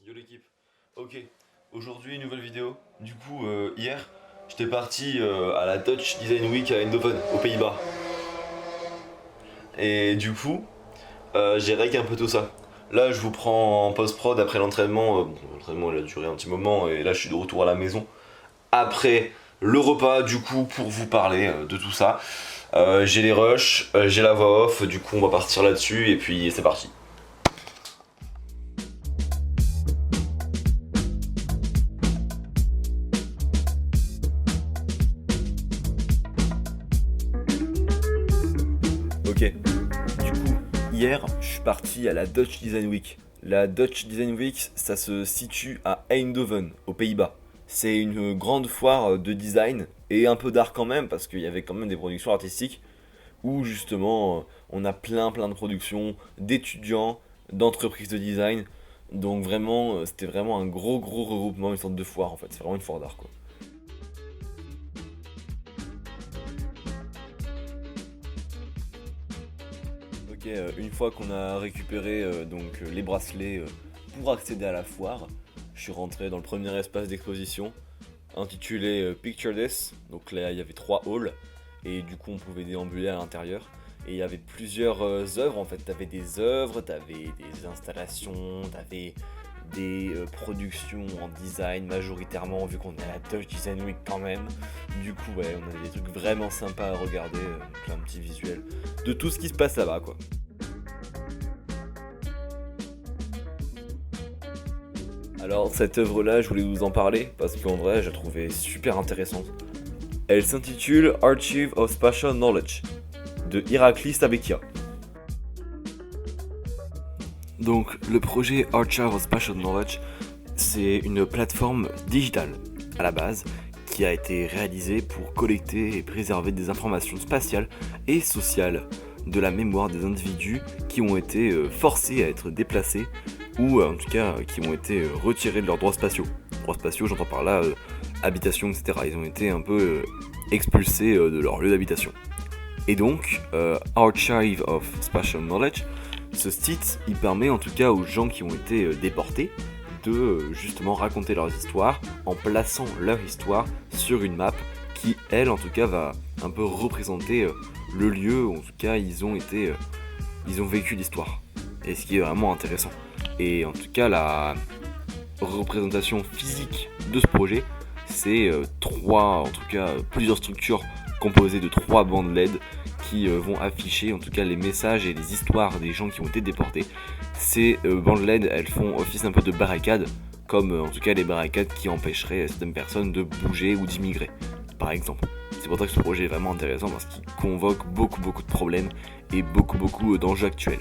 Yo l'équipe. Ok, aujourd'hui nouvelle vidéo. Du coup, hier, j'étais parti à la Dutch Design Week à Eindhoven, aux Pays-Bas. Et du coup, j'ai rec un peu tout ça. Là, je vous prends en post-prod après l'entraînement. Bon, l'entraînement il a duré un petit moment et là, je suis de retour à la maison. Après le repas, du coup, pour vous parler de tout ça. J'ai les rushs, j'ai la voix off, du coup, on va partir là-dessus et puis c'est parti. Ok, du coup, hier, je suis parti à la Dutch Design Week. La Dutch Design Week, ça se situe à Eindhoven, aux Pays-Bas. C'est une grande foire de design et un peu d'art quand même, parce qu'il y avait quand même des productions artistiques où justement on a plein de productions d'étudiants, d'entreprises de design. Donc vraiment, c'était vraiment un gros regroupement, une sorte de foire en fait. C'est vraiment une foire d'art quoi. Ok, une fois qu'on a récupéré les bracelets pour accéder à la foire, je suis rentré dans le premier espace d'exposition intitulé Picture This. Donc là, il y avait trois halls et du coup, on pouvait déambuler à l'intérieur. Et il y avait plusieurs œuvres en fait. T'avais des œuvres, t'avais des installations, t'avais des productions en design majoritairement, vu qu'on est à la Dutch Design Week quand même. Du coup, ouais, on avait des trucs vraiment sympas à regarder. Donc là, un petit visuel de tout ce qui se passe là-bas quoi. Alors cette œuvre-là, je voulais vous en parler parce qu'en vrai, je la trouvais super intéressante. Elle s'intitule Archive of Spatial Knowledge de Iraklis Tabekia. Donc le projet Archive of Spatial Knowledge, c'est une plateforme digitale à la base qui a été réalisée pour collecter et préserver des informations spatiales et sociales de la mémoire des individus qui ont été forcés à être déplacés ou en tout cas qui ont été retirés de leurs droits spatiaux. Droits spatiaux, j'entends par là habitation, etc. Ils ont été un peu expulsés de leur lieu d'habitation. Et donc, Archive of Spatial Knowledge, ce site, il permet en tout cas aux gens qui ont été déportés de justement raconter leurs histoires en plaçant leur histoire sur une map qui, elle, en tout cas, va un peu représenter le lieu où, en tout cas, ils ont vécu l'histoire. Et ce qui est vraiment intéressant. Et en tout cas, la représentation physique de ce projet, c'est plusieurs structures composées de trois bandes LED qui vont afficher en tout cas les messages et les histoires des gens qui ont été déportés. Ces bandes LED, elles font office un peu de barricades, comme en tout cas les barricades qui empêcheraient certaines personnes de bouger ou d'immigrer, par exemple. C'est pour ça que ce projet est vraiment intéressant parce qu'il convoque beaucoup de problèmes et beaucoup d'enjeux actuels.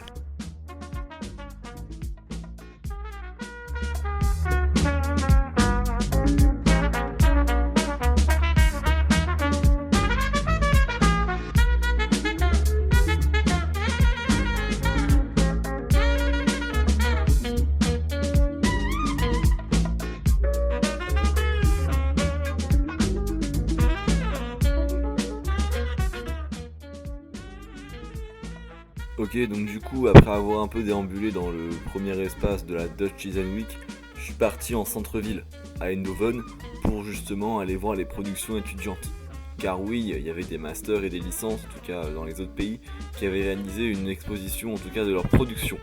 Ok, donc du coup, après avoir un peu déambulé dans le premier espace de la Dutch Design Week, je suis parti en centre-ville, à Eindhoven, pour justement aller voir les productions étudiantes. Car oui, il y avait des masters et des licences, en tout cas dans les autres pays, qui avaient réalisé une exposition, en tout cas de leur production.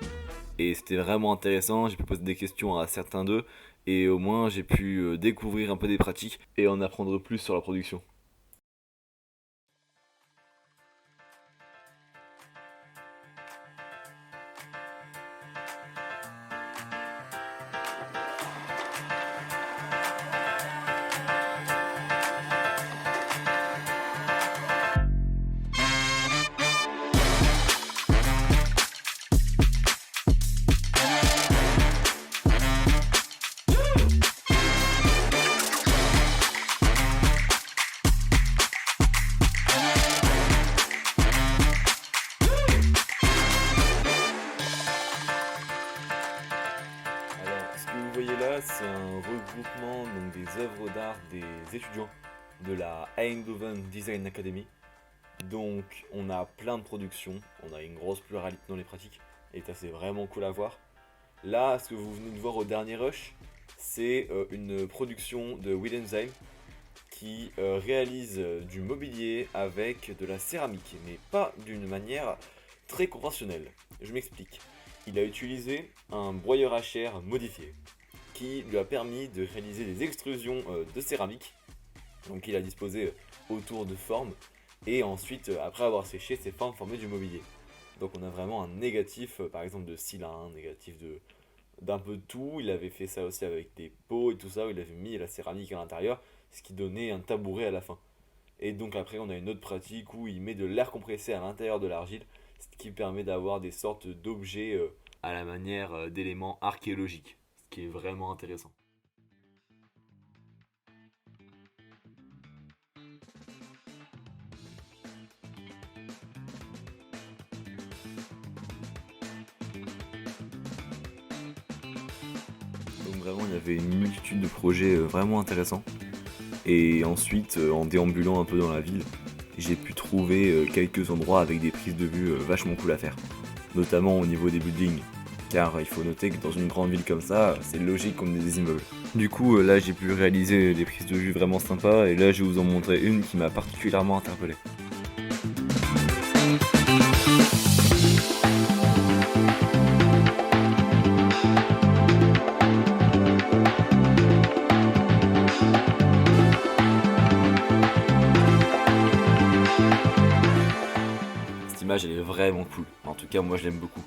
Et c'était vraiment intéressant, j'ai pu poser des questions à certains d'eux, et au moins j'ai pu découvrir un peu des pratiques et en apprendre plus sur la production. Alors, ce que vous voyez là, c'est un regroupement donc, des œuvres d'art des étudiants de la Eindhoven Design Academy. Donc, on a plein de productions, on a une grosse pluralité dans les pratiques, et ça, c'est vraiment cool à voir. Là, ce que vous venez de voir au dernier rush, c'est une production de Willensheim qui réalise du mobilier avec de la céramique, mais pas d'une manière très conventionnelle. Je m'explique. Il a utilisé un broyeur à chair modifié qui lui a permis de réaliser des extrusions de céramique. Donc il a disposé autour de formes et ensuite, après avoir séché, ces formes formaient du mobilier. Donc on a vraiment un négatif, par exemple de cylindre, négatif d'un peu de tout. Il avait fait ça aussi avec des pots et tout ça, où il avait mis la céramique à l'intérieur, ce qui donnait un tabouret à la fin. Et donc après on a une autre pratique où il met de l'air compressé à l'intérieur de l'argile, ce qui permet d'avoir des sortes d'objets à la manière d'éléments archéologiques, ce qui est vraiment intéressant. Donc vraiment il y avait une multitude de projets vraiment intéressants. Et ensuite, en déambulant un peu dans la ville, j'ai pu trouver quelques endroits avec des prises de vue vachement cool à faire. Notamment au niveau des buildings. Car il faut noter que dans une grande ville comme ça, c'est logique qu'on ait des immeubles. Du coup, là j'ai pu réaliser des prises de vue vraiment sympas, et là je vais vous en montrer une qui m'a particulièrement interpellé. Cette image elle est vraiment cool, en tout cas moi je l'aime beaucoup.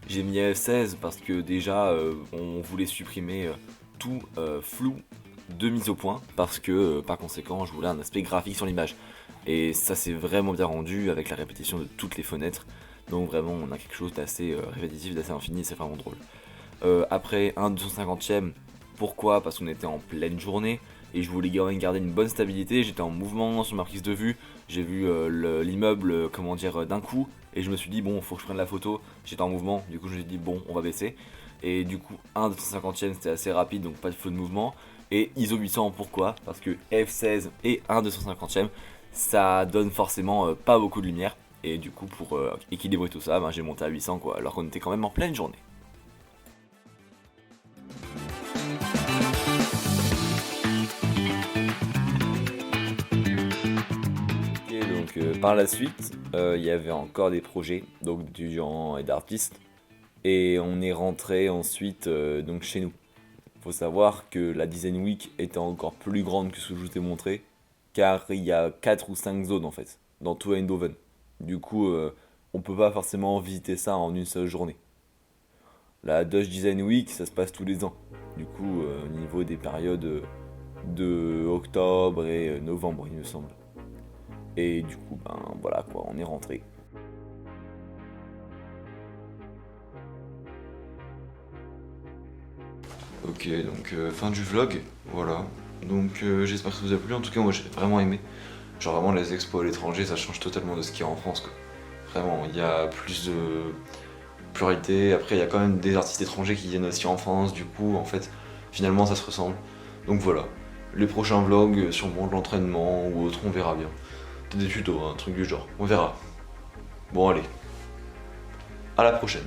J'ai mis F16 parce que déjà on voulait supprimer tout flou de mise au point, parce que par conséquent je voulais un aspect graphique sur l'image. Et ça s'est vraiment bien rendu avec la répétition de toutes les fenêtres, donc vraiment on a quelque chose d'assez répétitif, d'assez infini, et c'est vraiment drôle. Après un 250ème, pourquoi? Parce qu'on était en pleine journée et je voulais garder une bonne stabilité, j'étais en mouvement sur ma prise de vue, j'ai vu l'immeuble d'un coup, et je me suis dit bon faut que je prenne la photo, j'étais en mouvement, du coup je me suis dit bon on va baisser, et du coup un 250ème c'était assez rapide donc pas de flow de mouvement, et ISO 800 pourquoi? Parce que F16 et un 250ème ça donne forcément pas beaucoup de lumière, et du coup pour équilibrer tout ça, j'ai monté à 800 quoi, alors qu'on était quand même en pleine journée. Et donc par la suite, il y avait encore des projets donc d'étudiants et d'artistes, et on est rentré ensuite donc chez nous. Faut savoir que la Design Week était encore plus grande que ce que je vous ai montré, car il y a 4 ou 5 zones en fait dans tout Eindhoven. Du coup, on peut pas forcément visiter ça en une seule journée. La Dutch Design Week, ça se passe tous les ans. Du coup, au niveau des périodes de octobre et novembre, il me semble. Et du coup, ben voilà quoi, on est rentré. Ok, donc fin du vlog, voilà. Donc j'espère que ça vous a plu, en tout cas moi j'ai vraiment aimé. Genre vraiment les expos à l'étranger, ça change totalement de ce qu'il y a en France quoi. Vraiment, il y a plus de pluralité, après il y a quand même des artistes étrangers qui viennent aussi en France, du coup en fait finalement ça se ressemble. Donc voilà, les prochains vlogs, sûrement de l'entraînement ou autre, on verra bien. Peut-être des tutos, un truc du genre, on verra. Bon allez, à la prochaine.